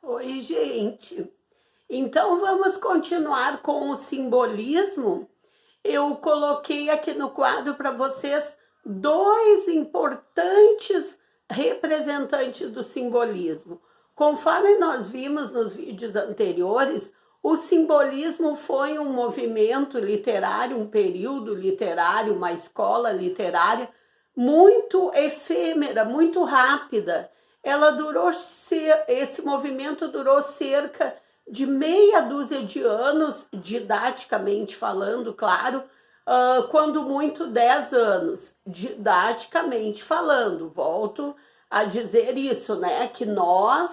Oi, gente. Então vamos continuar com o simbolismo. Eu coloquei aqui no quadro para vocês dois importantes representantes do simbolismo. Conforme nós vimos nos vídeos anteriores, o simbolismo foi um movimento literário, um período literário, uma escola literária muito efêmera, muito rápida. Esse movimento durou cerca de meia dúzia de anos, didaticamente falando, claro, quando muito 10 anos, didaticamente falando. Volto a dizer isso, né? Que nós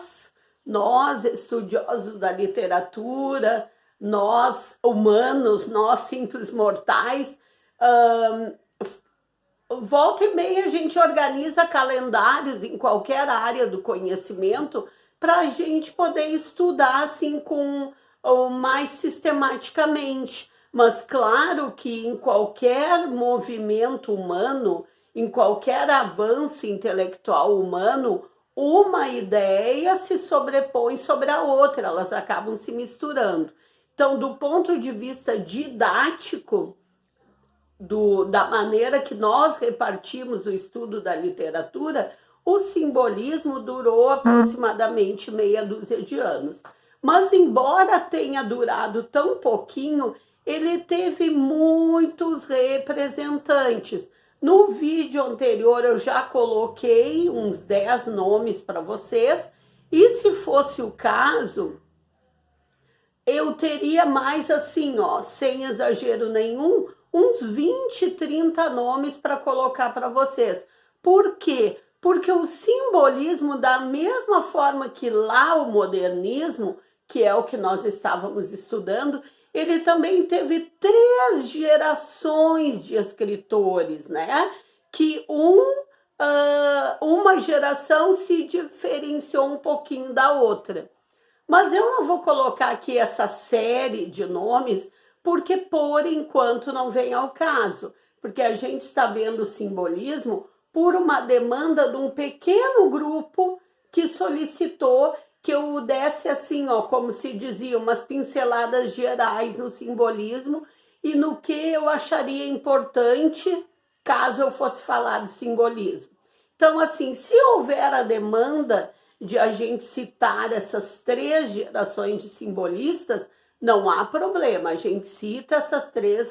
estudiosos da literatura, nós humanos, nós simples mortais, volta e meia a gente organiza calendários em qualquer área do conhecimento para a gente poder estudar assim com mais sistematicamente. Mas claro que em qualquer movimento humano, em qualquer avanço intelectual humano, uma ideia se sobrepõe sobre a outra, elas acabam se misturando. Então, do ponto de vista didático, da maneira que nós repartimos o estudo da literatura, o simbolismo durou aproximadamente meia dúzia de anos. Mas, embora tenha durado tão pouquinho, ele teve muitos representantes. No vídeo anterior eu já coloquei uns 10 nomes para vocês, e se fosse o caso, eu teria mais assim, ó, sem exagero nenhum, uns 20, 30 nomes para colocar para vocês. Por quê? Porque o simbolismo, da mesma forma que lá o modernismo, que é o que nós estávamos estudando, ele também teve 3 gerações de escritores, né? Que uma geração se diferenciou um pouquinho da outra. Mas eu não vou colocar aqui essa série de nomes, porque por enquanto não vem ao caso, porque a gente está vendo o simbolismo por uma demanda de um pequeno grupo que solicitou que eu desse assim, ó, como se dizia, umas pinceladas gerais no simbolismo e no que eu acharia importante caso eu fosse falar do simbolismo. Então, assim, se houver a demanda de a gente citar essas 3 gerações de simbolistas, não há problema, a gente cita essas 3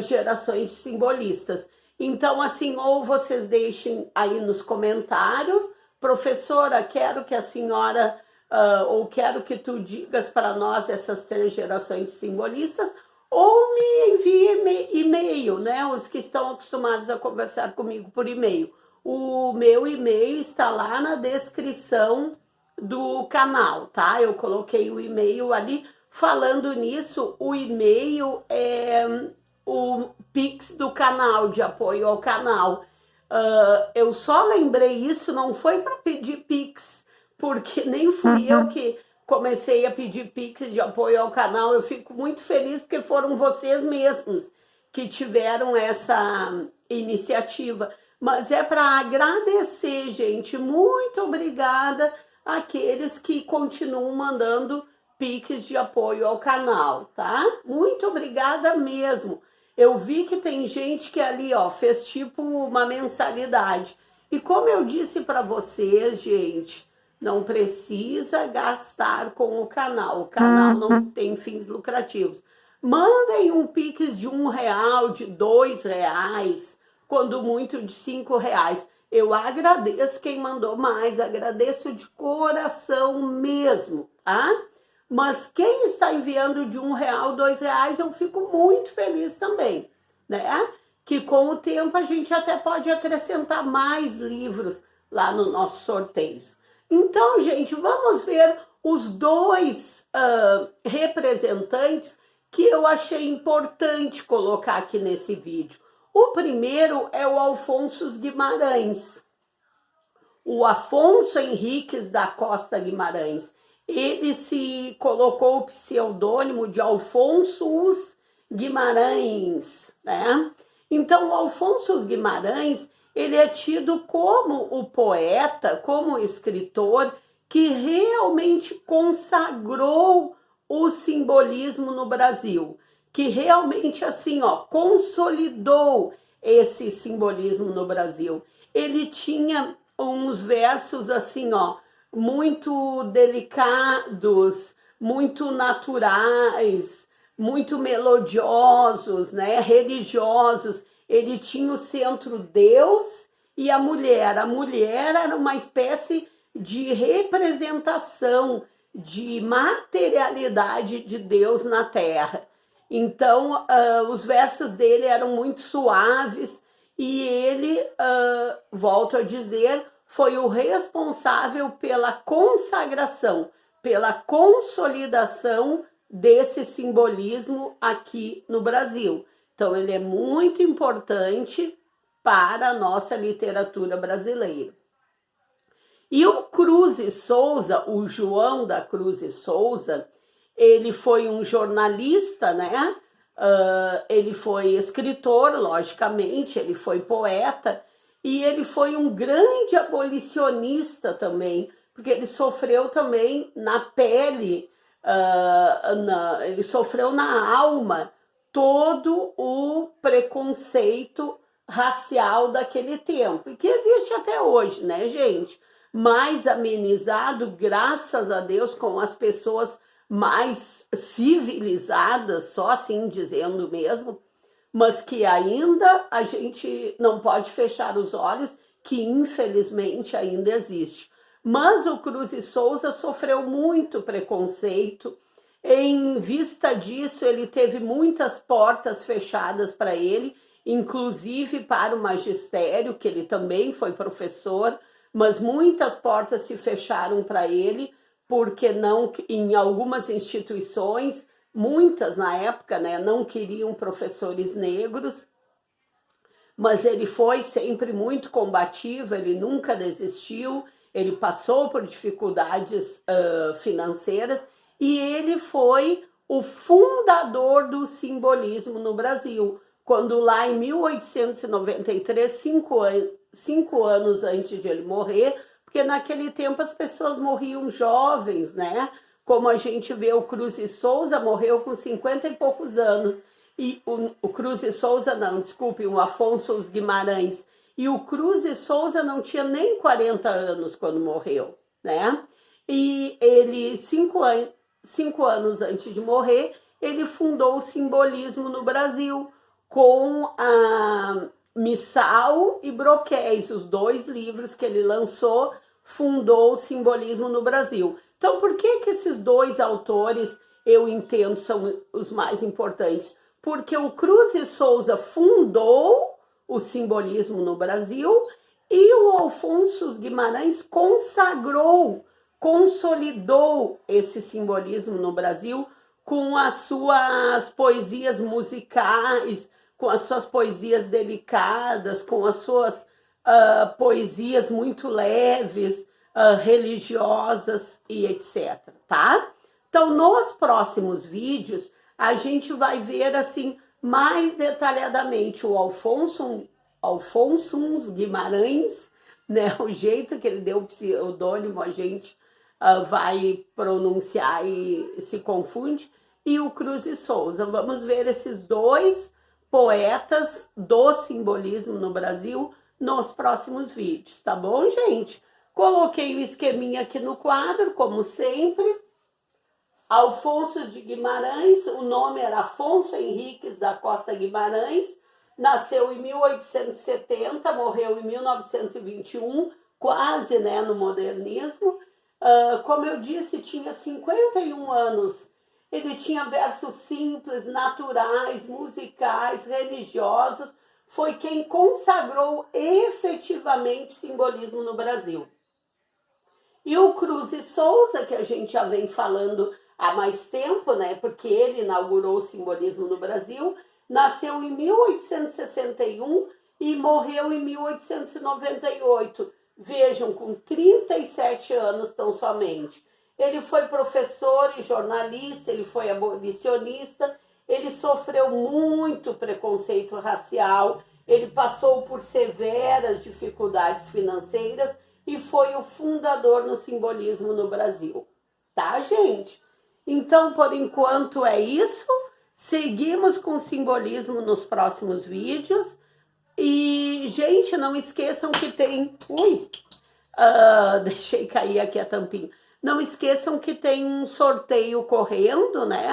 gerações de simbolistas. Então, assim, ou vocês deixem aí nos comentários, professora, quero que a senhora, ou quero que tu digas para nós essas 3 gerações de simbolistas, ou me envie e-mail, né? Os que estão acostumados a conversar comigo por e-mail. O meu e-mail está lá na descrição do canal, tá? Eu coloquei o e-mail ali. Falando nisso, o e-mail é o Pix do canal, de apoio ao canal. Eu só lembrei isso, não foi para pedir Pix, porque nem fui eu que comecei a pedir Pix de apoio ao canal. Eu fico muito feliz porque foram vocês mesmos que tiveram essa iniciativa. Mas é para agradecer, gente. Muito obrigada àqueles que continuam mandando Pix de apoio ao canal, tá? Muito obrigada mesmo. Eu vi que tem gente que ali, ó, fez tipo uma mensalidade. E como eu disse para vocês, gente, não precisa gastar com o canal não tem fins lucrativos. Mandem um Pix de R$1, de R$2, quando muito de R$5. Eu agradeço quem mandou mais, agradeço de coração mesmo, tá? Mas quem está enviando de R$1, R$2, eu fico muito feliz também, né? Que com o tempo a gente até pode acrescentar mais livros lá no nosso sorteio. Então, gente, vamos ver os 2 representantes que eu achei importante colocar aqui nesse vídeo. O primeiro é o Afonso Guimarães, o Afonso Henriques da Costa Guimarães. Ele se colocou o pseudônimo de Alfonso Guimarães, né? Então, o Alfonso Guimarães, ele é tido como o poeta, como o escritor que realmente consagrou o simbolismo no Brasil, que realmente assim, ó, consolidou esse simbolismo no Brasil. Ele tinha uns versos assim, ó, muito delicados, muito naturais, muito melodiosos, né, religiosos. Ele tinha o centro Deus e a mulher. A mulher era uma espécie de representação de materialidade de Deus na terra. Então, os versos dele eram muito suaves e ele, volto a dizer, foi o responsável pela consagração, pela consolidação desse simbolismo aqui no Brasil. Então, ele é muito importante para a nossa literatura brasileira. E o Cruz e Souza, o João da Cruz e Souza, ele foi um jornalista, né? Ele foi escritor, logicamente, ele foi poeta, e ele foi um grande abolicionista também, porque ele sofreu também na pele, ele sofreu na alma todo o preconceito racial daquele tempo, e que existe até hoje, né, gente? Mais amenizado, graças a Deus, com as pessoas mais civilizadas, só assim dizendo mesmo, mas que ainda a gente não pode fechar os olhos, que infelizmente ainda existe. Mas o Cruz e Souza sofreu muito preconceito. Em vista disso, ele teve muitas portas fechadas para ele, inclusive para o magistério, que ele também foi professor, mas muitas portas se fecharam para ele, porque não, em algumas instituições, muitas na época, né, não queriam professores negros, mas ele foi sempre muito combativo, ele nunca desistiu, ele passou por dificuldades financeiras e ele foi o fundador do simbolismo no Brasil, quando lá em 1893, 5 anos antes de ele morrer, porque naquele tempo as pessoas morriam jovens, né? Como a gente vê, o Cruz e Souza morreu com 50 e poucos anos, e o Cruz e Souza não, desculpe, o Afonso Guimarães, e o Cruz e Souza não tinha nem 40 anos quando morreu, né? E ele, 5 anos antes de morrer, ele fundou o simbolismo no Brasil, com a Missal e Broquéis, os 2 livros que ele lançou, fundou o simbolismo no Brasil. Então, por que esses 2 autores, eu entendo, são os mais importantes? Porque o Cruz e Souza fundou o simbolismo no Brasil e o Afonso Guimarães consagrou, consolidou esse simbolismo no Brasil com as suas poesias musicais, com as suas poesias delicadas, com as suas poesias muito leves, religiosas e etc, tá? Então, nos próximos vídeos, a gente vai ver, assim, mais detalhadamente o Afonso Guimarães, né? O jeito que ele deu o pseudônimo, a gente vai pronunciar e se confunde, e o Cruz e Souza. Vamos ver esses 2 poetas do simbolismo no Brasil nos próximos vídeos, tá bom, gente? Coloquei o esqueminha aqui no quadro, como sempre. Afonso de Guimarães, o nome era Afonso Henriques da Costa Guimarães, nasceu em 1870, morreu em 1921, quase, né, no modernismo. Como eu disse, tinha 51 anos. Ele tinha versos simples, naturais, musicais, religiosos. Foi quem consagrou efetivamente o simbolismo no Brasil. E o Cruz e Souza, que a gente já vem falando há mais tempo, né? Porque ele inaugurou o simbolismo no Brasil, nasceu em 1861 e morreu em 1898. Vejam, com 37 anos tão somente. Ele foi professor e jornalista, ele foi abolicionista, ele sofreu muito preconceito racial, ele passou por severas dificuldades financeiras, e foi o fundador no simbolismo no Brasil. Tá, gente? Então, por enquanto é isso. Seguimos com simbolismo nos próximos vídeos. E, gente, não esqueçam que tem... Ui! Deixei cair aqui a tampinha. Não esqueçam que tem um sorteio correndo, né?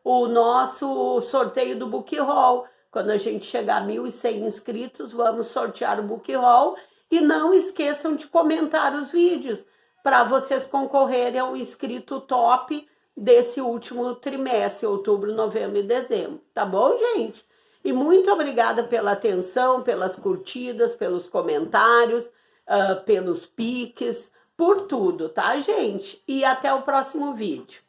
O nosso sorteio do Book Haul. Quando a gente chegar a 1.100 inscritos, vamos sortear o Book Haul. E não esqueçam de comentar os vídeos para vocês concorrerem ao inscrito top desse último trimestre, outubro, novembro e dezembro. Tá bom, gente? E muito obrigada pela atenção, pelas curtidas, pelos comentários, pelos piques, por tudo, tá, gente? E até o próximo vídeo.